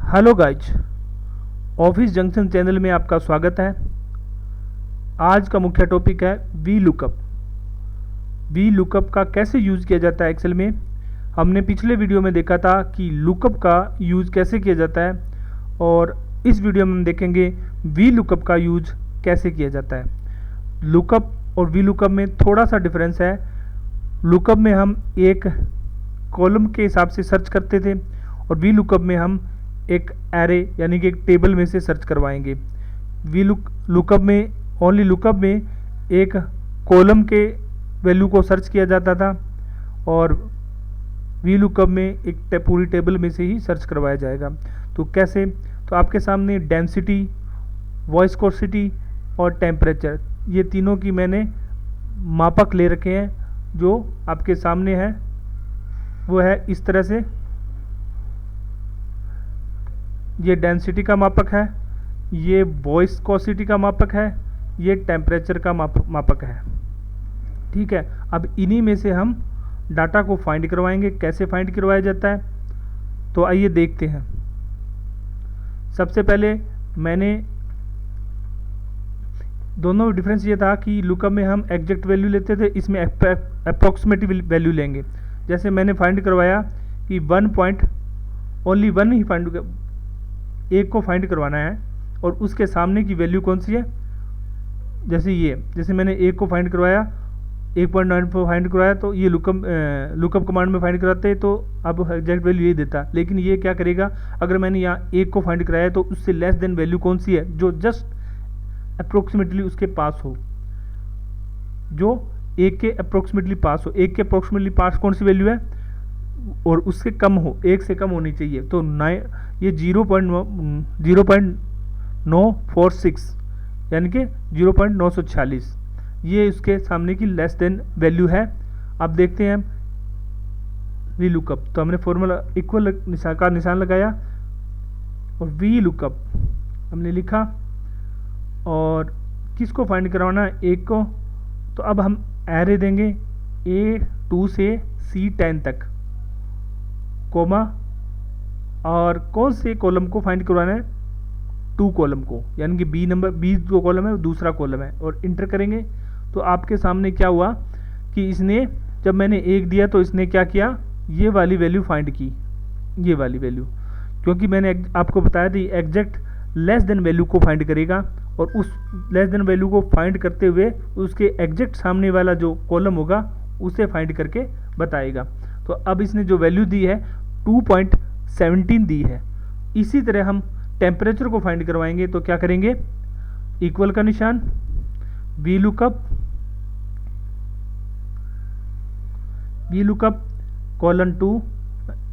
Hello guys, office junction channel में आपका स्वागत है। आज का मुख्य टॉपिक है वी लुकअप। वी लुकअप का कैसे यूज़ किया जाता है एक्सेल में। हमने पिछले वीडियो में देखा था कि लुकअप का यूज़ कैसे किया जाता है, और इस वीडियो में हम देखेंगे वी लुकअप का यूज़ कैसे किया जाता है। लुकअप और वी लुकअप में थोड़ा सा डिफरेंस है। लुकअप में हम एक कॉलम के हिसाब से सर्च करते थे, और वी लुकअप में हम एक एरे यानी कि एक टेबल में से सर्च करवाएंगे। वी लुकअप में ओनली लुकअप में एक कॉलम के वैल्यू को सर्च किया जाता था, और वी लुकअप में एक पूरी टेबल में से ही सर्च करवाया जाएगा। तो कैसे? तो आपके सामने डेंसिटी, वॉइस कोर्सिटी और टेम्परेचर, ये तीनों की मैंने मापक ले रखे हैं। जो आपके सामने है वो है इस तरह से। ये डेंसिटी का मापक है, ये वॉइस कोर्सिटी का मापक है, ये टेम्परेचर का मापक है। ठीक है, अब इन्हीं में से हम डाटा को फाइंड करवाएंगे। कैसे फाइंड करवाया जाता है, तो आइए देखते हैं। सबसे पहले मैंने दोनों डिफरेंस ये था कि लुकअप में हम एग्जैक्ट वैल्यू लेते थे, इसमें अप्रॉक्सीमेट वैल्यू लेंगे। जैसे मैंने फाइंड करवाया कि ओनली वन ही एक को फाइंड करवाना है, और उसके सामने की वैल्यू कौन सी है। जैसे मैंने एक को फाइंड करवाया, 1.9 पर फाइंड करवाया, तो ये लुकअप कमांड में फाइंड कराते तो अब एग्जैक्ट वैल्यू यही देता। लेकिन ये क्या करेगा, अगर मैंने यहाँ एक को फाइंड कराया तो उससे लेस देन वैल्यू कौन सी है जो जस्ट अप्रोक्सीमेटली उसके पास हो, जो एक के अप्रोक्सीमेटली पास हो। एक के अप्रोक्सीमेटली पास कौन सी वैल्यू है, और उससे कम हो, एक से कम होनी चाहिए। तो ये 0.946 यानी कि 0.946, ये उसके सामने की लेस देन वैल्यू है। अब देखते हैं वी लुकअप। तो हमने फॉर्मूला इक्वल का निशान लगाया, और वी लुकअप हमने लिखा, और किसको फाइंड करवाना है, एक को। तो अब हम एरे देंगे A2 से C10 तक, कोमा, और कौन से कॉलम को फाइंड करवाना है, 2 कॉलम को, यानी कि बी जो कॉलम है वो दूसरा कॉलम है, और इंटर करेंगे। तो आपके सामने क्या हुआ कि इसने, जब मैंने एक दिया तो इसने क्या किया, ये वाली वैल्यू फाइंड की, ये वाली वैल्यू, क्योंकि मैंने आपको बताया थी एग्जैक्ट लेस देन वैल्यू को फाइंड करेगा, और उस लेस देन वैल्यू को फाइंड करते हुए उसके एग्जैक्ट सामने वाला जो कॉलम होगा उसे फाइंड करके बताएगा। तो अब इसने जो वैल्यू दी है 2.17 दी है। इसी तरह हम टेम्परेचर को फाइंड करवाएंगे। तो क्या करेंगे, इक्वल का निशान, वी लुकअप कोलन 2,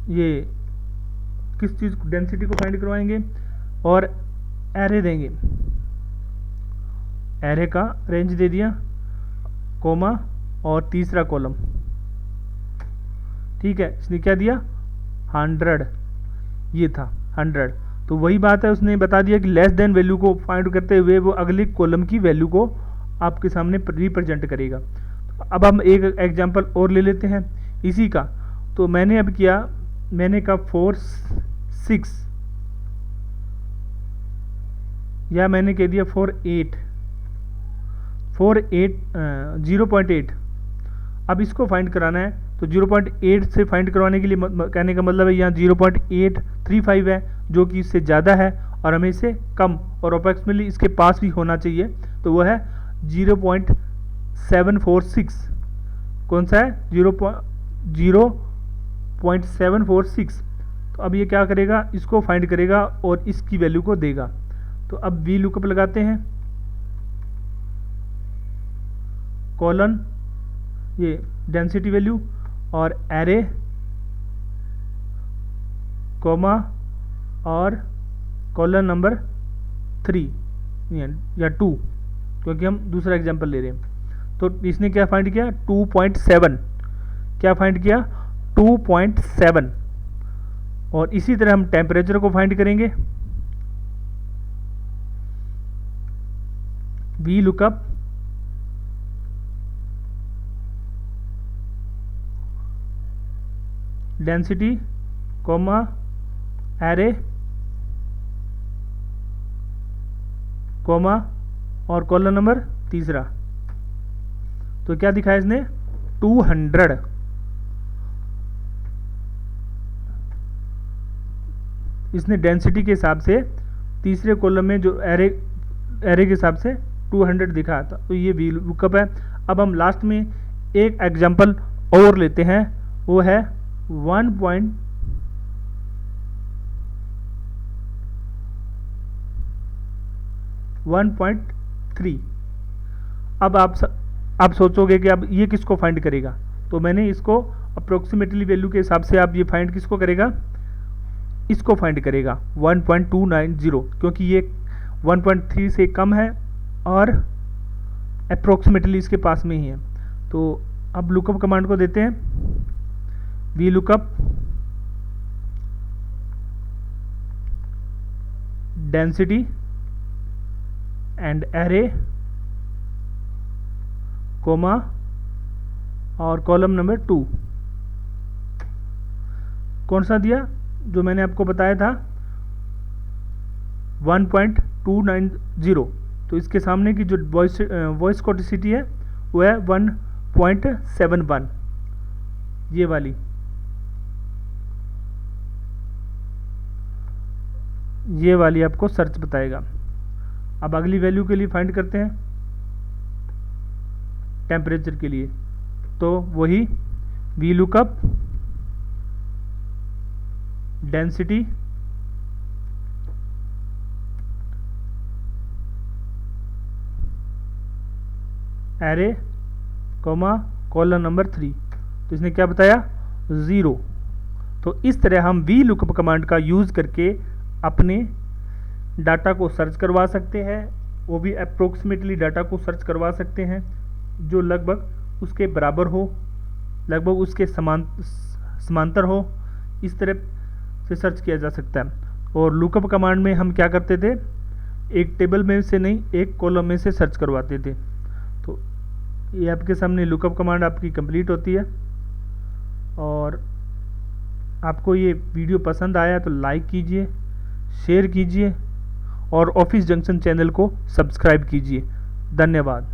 ये किस चीज़ को, डेंसिटी को फाइंड करवाएंगे, और एरे देंगे, एरे का रेंज दे दिया, कोमा, और तीसरा कॉलम। ठीक है, इसने क्या दिया, 100, ये था 100। तो वही बात है, उसने बता दिया कि लेस देन वैल्यू को फाइंड करते हुए वो अगले कॉलम की वैल्यू को आपके सामने रिप्रेजेंट करेगा। अब हम एक एग्जांपल और ले लेते हैं इसी का। तो मैंने अब किया, मैंने कहा 4.6, या मैंने कह दिया 0.8। अब इसको फाइंड कराना है, तो 0.8 से फाइंड करवाने के लिए कहने का मतलब है यहाँ 0.835 है, जो कि इससे ज़्यादा है, और हमें इससे कम और अप्रॉक्सीमेटली इसके पास भी होना चाहिए। तो वह है 0.746। कौन सा है, 0.746। तो अब ये क्या करेगा, इसको फाइंड करेगा और इसकी वैल्यू को देगा। तो अब वी लुकअप लगाते हैं, कॉलन, ये डेंसिटी वैल्यू, और एरे, कोमा, और कॉलम नंबर 3 या 2, क्योंकि हम दूसरा एग्जांपल ले रहे हैं। तो इसने क्या फाइंड किया, 2.7, क्या फाइंड किया, 2.7। और इसी तरह हम टेम्परेचर को फाइंड करेंगे, V lookup density, comma, array, comma और कॉलम नंबर तीसरा। तो क्या दिखाया इसने 200। इसने डेंसिटी के हिसाब से तीसरे कॉलम में जो एरे के हिसाब से 200 दिखा था। तो ये वी लुकअप है। अब हम लास्ट में एक एग्जांपल और लेते हैं, वो है 1.3। अब आप सोचोगे कि अब ये किसको फाइंड करेगा, तो मैंने इसको अप्रोक्सीमेटली वैल्यू के हिसाब से आप ये फाइंड किसको करेगा, इसको फाइंड करेगा 1.290, क्योंकि ये 1.3 से कम है और अप्रोक्सीमेटली इसके पास में ही है। तो अब लुकअप कमांड को देते हैं, V lookup density and array comma और कॉलम नंबर 2। कौन सा दिया, जो मैंने आपको बताया था 1.290। तो इसके सामने की जो वॉइस कोटिसिटी है वो है 1.71, ये वाली। ये वाली आपको सर्च बताएगा। अब अगली वैल्यू के लिए फाइंड करते हैं टेम्परेचर के लिए, तो वही V lookup density array comma column number 3। तो इसने क्या बताया 0। तो इस तरह हम वी लुकअप कमांड का यूज़ करके अपने डाटा को सर्च करवा सकते हैं, वो भी अप्रोक्सीमेटली डाटा को सर्च करवा सकते हैं जो लगभग उसके बराबर हो, लगभग उसके समांतर हो। इस तरह से सर्च किया जा सकता है। और लुकअप कमांड में हम क्या करते थे, एक टेबल में से नहीं एक कॉलम में से सर्च करवाते थे। तो ये आपके सामने लुकअप कमांड आपकी कंप्लीट होती है। और आपको ये वीडियो पसंद आया तो लाइक कीजिए, शेयर कीजिए और ऑफिस जंक्शन चैनल को सब्सक्राइब कीजिए। धन्यवाद।